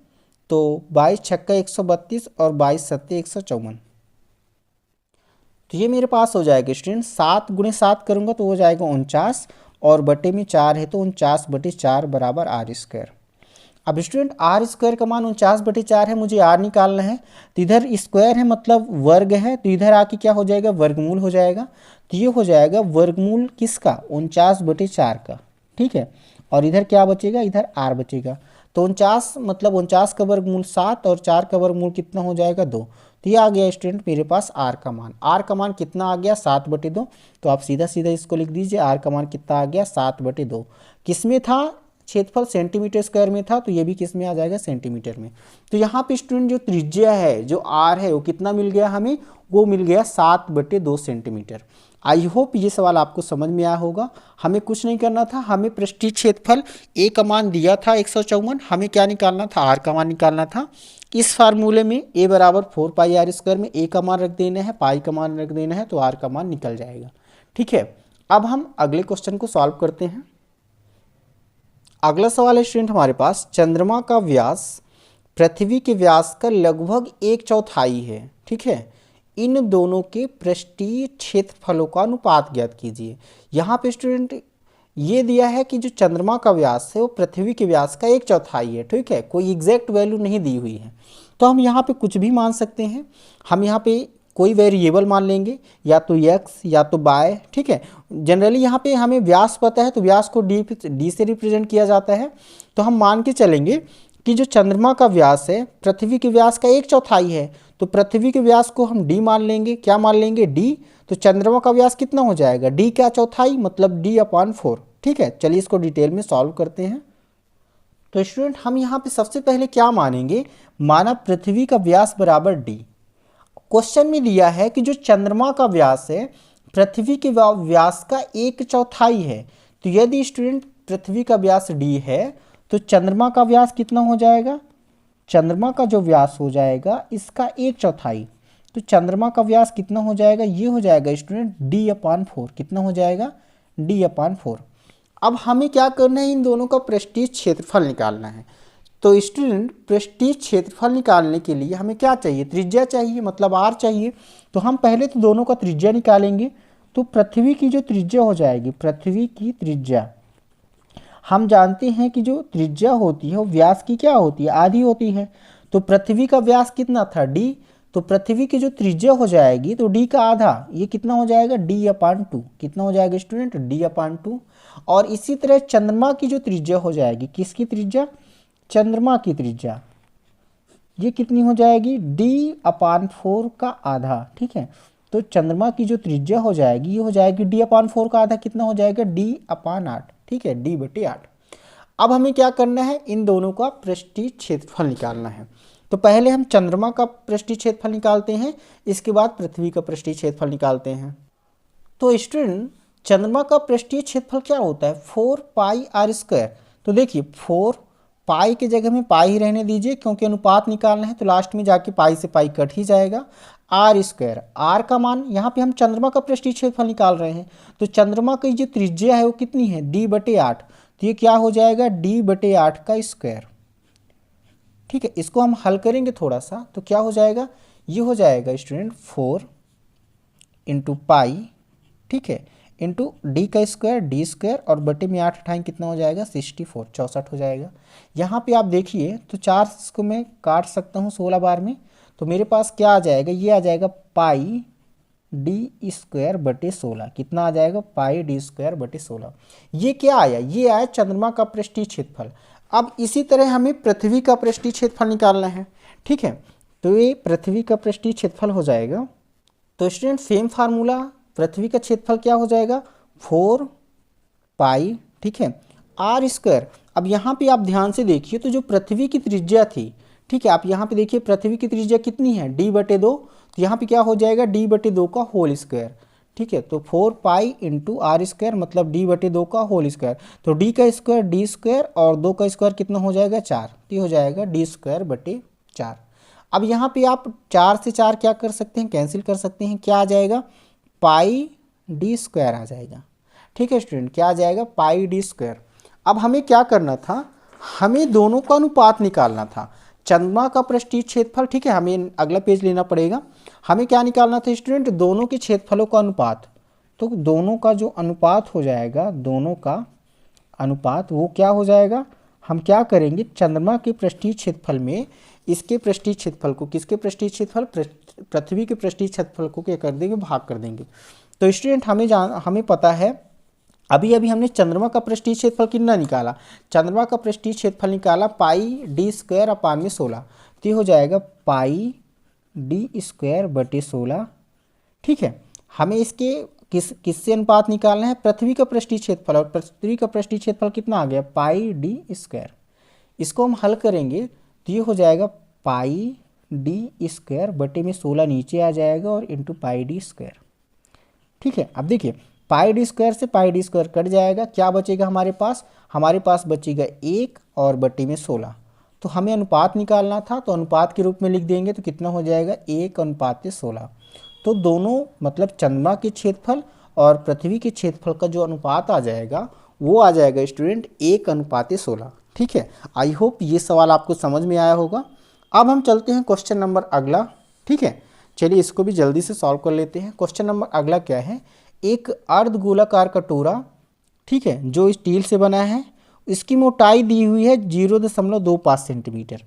तो 22 छक्का 132 और 22 7 154। तो ये मेरे पास हो जाएगा स्टूडेंट, 7 गुणे 7 करूँगा तो हो जाएगा 49, और बटे में 4 है तो 49/4 बराबर r²। अब स्टूडेंट r² का मान 49/4 है, मुझे r निकालना है। तो इधर स्क्वायर है मतलब वर्ग है, तो इधर आके क्या हो जाएगा, वर्गमूल हो जाएगा। तो ये हो जाएगा वर्गमूल किसका, 49/4 का। ठीक है, और इधर क्या बचेगा, इधर r बचेगा। तो 49 मतलब 49 का वर्गमूल 7, और 4 का वर्गमूल कितना हो जाएगा, 2। तो ये आ गया स्टूडेंट मेरे पास r का मान। r का मान कितना आ गया, 7/2। तो आप सीधा सीधा इसको लिख दीजिए, r का मान कितना आ गया, 7/2। किस में था, क्षेत्रफल सेंटीमीटर स्क्वायर में था, तो ये भी किस में आ जाएगा, सेंटीमीटर में। तो यहाँ पे स्टूडेंट जो त्रिज्या है, जो r है, वो कितना मिल गया हमें, वो मिल गया 7/2 सेंटीमीटर। आई होप ये सवाल आपको समझ में आया होगा। हमें कुछ नहीं करना था, हमें पृष्ठीय क्षेत्रफल ए का मान दिया था 154, हमें क्या निकालना था, आर का मान निकालना था। इस फार्मूले में ए बराबर 4πr² में ए का मान रख देना है, पाई का मान रख देना है, तो आर का मान निकल जाएगा। ठीक है, अब हम अगले क्वेश्चन को सॉल्व करते हैं। अगला सवाल है स्टूडेंट हमारे पास, चंद्रमा का व्यास पृथ्वी के व्यास का लगभग 1/4 है। ठीक है, इन दोनों के पृष्ठीय क्षेत्रफलों का अनुपात ज्ञात कीजिए। यहाँ पे स्टूडेंट ये दिया है कि जो चंद्रमा का व्यास है वो पृथ्वी के व्यास का 1/4 है, ठीक है, कोई एग्जैक्ट वैल्यू नहीं दी हुई है। तो हम यहाँ पे कुछ भी मान सकते हैं, हम यहाँ पे कोई वेरिएबल मान लेंगे, या तो x या तो y, ठीक है। जनरली यहाँ पे हमें व्यास पता है तो व्यास को d से रिप्रेजेंट किया जाता है। तो हम मान के चलेंगे कि जो चंद्रमा का व्यास है पृथ्वी के व्यास का 1/4 है, तो पृथ्वी के व्यास को हम d मान लेंगे। क्या मान लेंगे? d। तो चंद्रमा का व्यास कितना हो जाएगा? d का चौथाई, मतलब d/4, ठीक है। चलिए इसको डिटेल में सॉल्व करते हैं। तो स्टूडेंट हम यहाँ पे सबसे पहले क्या मानेंगे? माना पृथ्वी का व्यास बराबर d। क्वेश्चन में दिया है कि जो चंद्रमा का व्यास है पृथ्वी के व्यास का 1/4 है। तो यदि स्टूडेंट पृथ्वी का व्यास d है तो चंद्रमा का व्यास कितना हो जाएगा? चंद्रमा का जो व्यास हो जाएगा इसका 1/4। तो चंद्रमा का व्यास कितना हो जाएगा? ये हो जाएगा स्टूडेंट d/4। कितना हो जाएगा? d/4। अब हमें क्या करना है? इन दोनों का पृष्ठीय क्षेत्रफल निकालना है। तो स्टूडेंट पृष्ठीय क्षेत्रफल निकालने के लिए हमें क्या चाहिए? त्रिज्या चाहिए, मतलब r चाहिए। तो हम पहले तो दोनों का त्रिज्या निकालेंगे। तो पृथ्वी की जो त्रिज्या हो जाएगी, पृथ्वी की त्रिज्या, हम जानते हैं कि जो त्रिज्या होती है वो व्यास की क्या होती है? आधी होती है। तो पृथ्वी का व्यास कितना था? d। तो पृथ्वी की जो त्रिज्या हो जाएगी तो d का आधा, ये कितना हो जाएगा? d/2। कितना हो जाएगा स्टूडेंट? d/2। और इसी तरह चंद्रमा की जो त्रिज्या हो जाएगी, किसकी त्रिज्या? चंद्रमा की त्रिज्या, ये कितनी हो जाएगी? d/4 का आधा, ठीक है। तो चंद्रमा की जो त्रिज्या हो जाएगी ये हो जाएगी d/4 का आधा। कितना हो जाएगा? d/8, ठीक है, d/8। अब हमें क्या करना है? इन दोनों का पृष्ठीय क्षेत्रफल निकालना है। तो पहले हम चंद्रमा का पृष्ठीय क्षेत्रफल निकालते हैं, इसके बाद पृथ्वी का पृष्ठीय क्षेत्रफल निकालते हैं। तो स्टूडेंट चंद्रमा का पृष्ठीय क्षेत्रफल क्या होता है? 4πr²। तो देखिए 4 पाई की जगह में पाई ही रहने दीजिए, क्योंकि अनुपात निकालना है तो लास्ट में जाके पाई से पाई कट ही जाएगा। r², r का मान, यहाँ पे हम चंद्रमा का पृष्ठीय क्षेत्रफल निकाल रहे हैं। तो चंद्रमा की जो त्रिज्या है वो कितनी है? d/8। तो ये क्या हो जाएगा? d/8 का स्क्वायर, ठीक है। इसको हम हल करेंगे थोड़ा सा, तो क्या हो जाएगा? ये हो जाएगा स्टूडेंट 4 × पाई, ठीक है, इंटू डी का स्क्वायर, d², और बटे में 8 उठाएं, कितना हो जाएगा? 64, 64 हो जाएगा। यहाँ पे आप देखिए तो 4 को मैं काट सकता हूँ 16 बार में, तो मेरे पास क्या आ जाएगा? ये आ जाएगा पाई d² बटे 16। कितना आ जाएगा? पाई d² बटे 16। ये क्या आया? ये आया चंद्रमा का पृष्ठीय क्षेत्रफल। अब इसी तरह हमें पृथ्वी का पृष्ठीय क्षेत्रफल निकालना है, ठीक है। तो ये पृथ्वी का पृष्ठीय क्षेत्रफल हो जाएगा। तो स्टूडेंट सेम फार्मूला, पृथ्वी का क्षेत्रफल क्या हो जाएगा? 4 पाई, ठीक है, r²। अब यहाँ पे आप ध्यान से देखिए तो जो पृथ्वी की त्रिज्या थी, ठीक है, आप यहाँ पे देखिए पृथ्वी की त्रिज्या कितनी है? d/2। तो यहाँ पे क्या हो जाएगा? d/2 का होल स्क्वायर, ठीक है। तो 4 पाई इंटू r², मतलब d/2 का होल स्क्वायर। तो d का स्क्वायर d² और 2 का स्क्वायर कितना हो जाएगा? 4। तो ये हो जाएगा d² बटे 4। अब यहाँ पे आप 4 से 4 क्या कर सकते हैं? कैंसिल कर सकते हैं। क्या आ जाएगा? पाई d² आ जाएगा, ठीक है स्टूडेंट। क्या आ जाएगा? पाई d²। अब हमें क्या करना था? हमें दोनों का अनुपात निकालना था। चंद्रमा का पृष्ठीय क्षेत्रफल, ठीक है, हमें अगला पेज लेना पड़ेगा। हमें क्या निकालना था स्टूडेंट? दोनों के क्षेत्रफलों का अनुपात। तो दोनों का जो अनुपात हो जाएगा, दोनों का अनुपात, वो क्या हो जाएगा? हम क्या करेंगे? चंद्रमा के पृष्ठीय क्षेत्रफल में इसके पृष्ठीय क्षेत्रफल को, किसके पृष्ठीय क्षेत्रफल? पृथ्वी के पृष्ठीय क्षेत्रफल को क्या कर देंगे? भाग कर देंगे। तो स्टूडेंट हमें पता है, अभी अभी हमने चंद्रमा का पृष्ठीय क्षेत्रफल कितना निकाला? चंद्रमा का पृष्ठीय क्षेत्रफल निकाला पाई d² 16। तो ये हो जाएगा पाई d² बटे 16, ठीक है। हमें इसके किससे अनुपात निकालना है? पृथ्वी का पृष्ठीय क्षेत्रफल, और पृथ्वी का पृष्ठीय क्षेत्रफल कितना आ गया? पाई d²। इसको हम हल करेंगे तो ये हो जाएगा पाई d² बटे में 16 नीचे आ जाएगा, और इंटू पाई d², ठीक है। अब देखिए पाई d² से पाई d² कट जाएगा, क्या बचेगा हमारे पास? हमारे पास बचेगा 1 और बटे में 16। तो हमें अनुपात निकालना था, तो अनुपात के रूप में लिख देंगे, तो कितना हो जाएगा? 1:16। तो दोनों, मतलब चंद्रमा के क्षेत्रफल और पृथ्वी के क्षेत्रफल का जो अनुपात आ जाएगा वो आ जाएगा स्टूडेंट 1:16, ठीक है। आई होप ये सवाल आपको समझ में आया होगा। अब हम चलते हैं क्वेश्चन नंबर अगला, ठीक है। चलिए इसको भी जल्दी से सॉल्व कर लेते हैं। क्वेश्चन नंबर अगला क्या है? एक अर्धगोलाकार कटोरा, ठीक है, जो स्टील से बना है। इसकी मोटाई दी हुई है 0.25 सेंटीमीटर।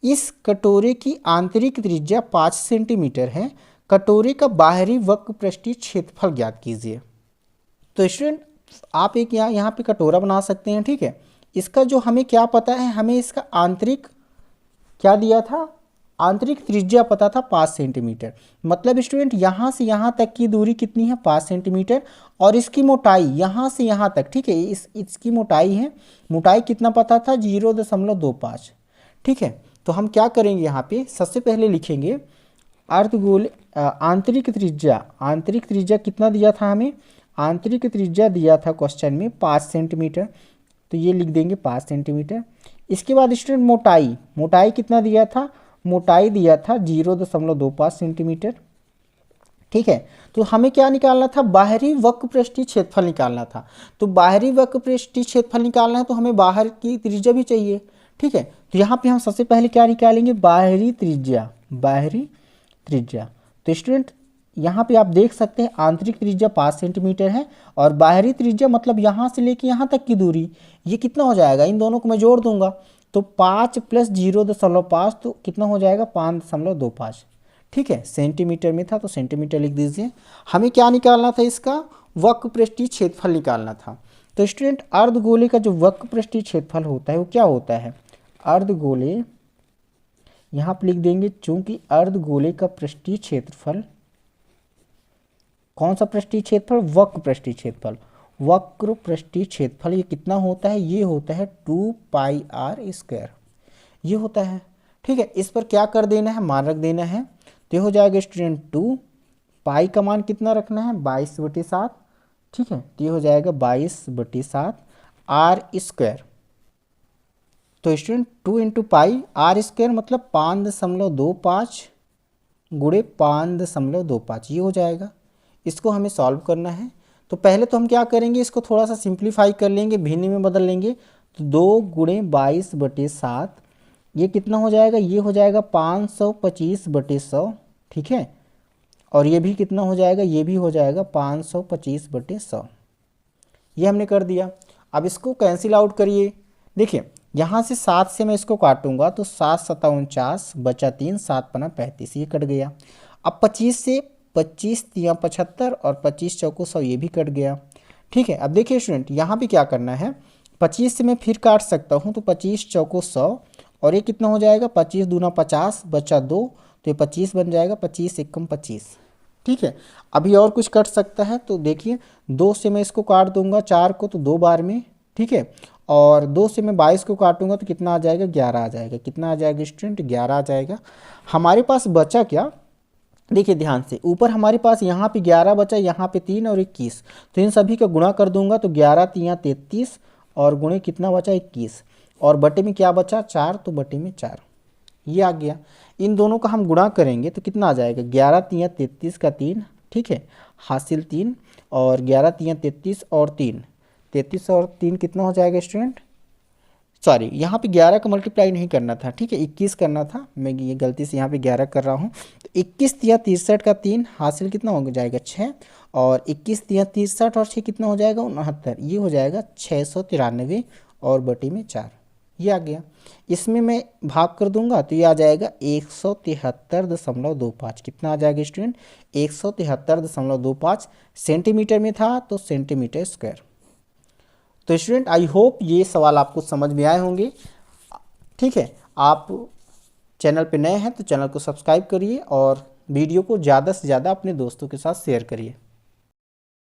इस कटोरे की आंतरिक त्रिज्या 5 सेंटीमीटर है। कटोरे का बाहरी वक्र पृष्ठीय क्षेत्रफल ज्ञात कीजिए। तो स्टूडेंट आप एक यहाँ पे कटोरा बना सकते हैं, ठीक है। इसका जो हमें क्या पता है, हमें इसका आंतरिक क्या दिया था, आंतरिक त्रिज्या पता था 5 सेंटीमीटर। मतलब स्टूडेंट यहाँ से यहाँ तक की दूरी कितनी है, 5 सेंटीमीटर। और इसकी मोटाई यहाँ से यहाँ तक, ठीक है, इसकी मोटाई है, मोटाई कितना पता था, 0.25। ठीक है, तो हम क्या करेंगे, यहाँ पे सबसे पहले लिखेंगे अर्धगोल आंतरिक त्रिज्या कितना दिया था हमें, आंतरिक त्रिज्या दिया था क्वेश्चन में 5 सेंटीमीटर, तो ये लिख देंगे 5 सेंटीमीटर। इसके बाद स्टूडेंट मोटाई कितना दिया था, मोटाई दिया था 0.25 सेंटीमीटर। ठीक है, तो हमें क्या निकालना था, बाहरी वक्र पृष्ठीय क्षेत्रफल निकालना था। तो बाहरी वक्र पृष्ठीय क्षेत्रफल निकालना है तो हमें बाहर की त्रिज्या भी चाहिए। ठीक है, तो यहाँ पे हम सबसे पहले क्या निकालेंगे, बाहरी त्रिज्या। तो स्टूडेंट यहाँ पे आप देख सकते हैं आंतरिक त्रिज्या 5 सेंटीमीटर है और बाहरी त्रिज्या मतलब यहाँ से लेके यहाँ तक की दूरी, ये कितना हो जाएगा, इन दोनों को मैं जोड़ दूंगा तो 5 + 0.5 तो कितना हो जाएगा, 5.25। ठीक है, सेंटीमीटर में था तो सेंटीमीटर लिख दीजिए। हमें क्या निकालना था, इसका वक्र पृष्ठीय क्षेत्रफल निकालना था। तो स्टूडेंट अर्धगोले का जो वक्र पृष्ठीय क्षेत्रफल होता है वो क्या होता है, अर्धगोले, यहाँ पर लिख देंगे चूंकि अर्धगोले का पृष्ठीय क्षेत्रफल, कौन सा पृष्ठीय क्षेत्रफल, वक्र पृष्ठीय क्षेत्रफल, वक्र पृष्ठीय क्षेत्रफल ये कितना होता है, ये होता है 2πr², ये होता है। ठीक है, इस पर क्या कर देना है, मान रख देना है, तो हो जाएगा स्टूडेंट 2 पाई का मान कितना रखना है, 22/7। ठीक है, तो ये हो जाएगा 22/7 r²। तो स्टूडेंट 2 × पाई r² मतलब 5.25 गुणे 5.25, ये हो जाएगा। इसको हमें सॉल्व करना है, तो पहले तो हम क्या करेंगे, इसको थोड़ा सा सिंप्लीफाई कर लेंगे, भिन्न में बदल लेंगे। तो 2 × 22/7 ये कितना हो जाएगा, ये हो जाएगा 525/100। ठीक है, और ये भी कितना हो जाएगा, ये भी हो जाएगा 525/100। ये हमने कर दिया। अब इसको कैंसिल आउट करिए। देखिए यहाँ से 7 से मैं इसको काटूंगा तो 7 × 7 = 49 बचा 3, 7 × 5 = 35, ये कट गया। अब 25 से 25 × 3 = 75 और 25 × 4 = 100, ये भी कट गया। ठीक है, अब देखिए स्टूडेंट यहाँ पे क्या करना है, 25 से मैं फिर काट सकता हूँ, तो 25 × 4 = 100 और ये कितना हो जाएगा, 25 दूना 50 बचा 2, तो ये 25 बन जाएगा, 25 × 1 = 25। ठीक है, अभी और कुछ कट सकता है, तो देखिए 2 से मैं इसको काट दूंगा 4 को, तो 2 बार में। ठीक है, और 2 से मैं 22 को काटूंगा तो कितना आ जाएगा, 11 आ जाएगा। कितना आ जाएगा स्टूडेंट, 11 आ जाएगा। हमारे पास बचा क्या, देखिए ध्यान से, ऊपर हमारे पास यहाँ पे 11 बचा, यहाँ पे 3 और 21, तो इन सभी का गुणा कर दूंगा तो 11 × 3 = 33 और गुणे कितना बचा, 21, और बटे में क्या बचा, 4, तो बटे में 4, ये आ गया। इन दोनों का हम गुणा करेंगे तो कितना आ जाएगा, 11 × 3 = 33 का 3, ठीक है, हासिल 3, और 11 × 3 = 33 और 3, 33 और 3 कितना हो जाएगा स्टूडेंट, सॉरी यहाँ पे 11 का मल्टीप्लाई नहीं करना था, ठीक है, 21 करना था, मैं ये गलती से यहाँ पे 11 कर रहा हूँ। तो 21 × 3 = 63 का 3, हासिल कितना हो जाएगा, 6, और 21 × 3 = 63 और 6 कितना हो जाएगा, 69, ये हो जाएगा 693 और बटे में 4, ये आ गया। इसमें मैं भाग कर दूंगा तो ये आ जाएगा 173.25। कितना आ जाएगा स्टूडेंट, 173.25 सेंटीमीटर में था तो सेंटीमीटर स्क्वायर। तो स्टूडेंट आई होप ये सवाल आपको समझ में आए होंगे। ठीक है, आप चैनल पे नए हैं तो चैनल को सब्सक्राइब करिए और वीडियो को ज़्यादा से ज़्यादा अपने दोस्तों के साथ शेयर करिए।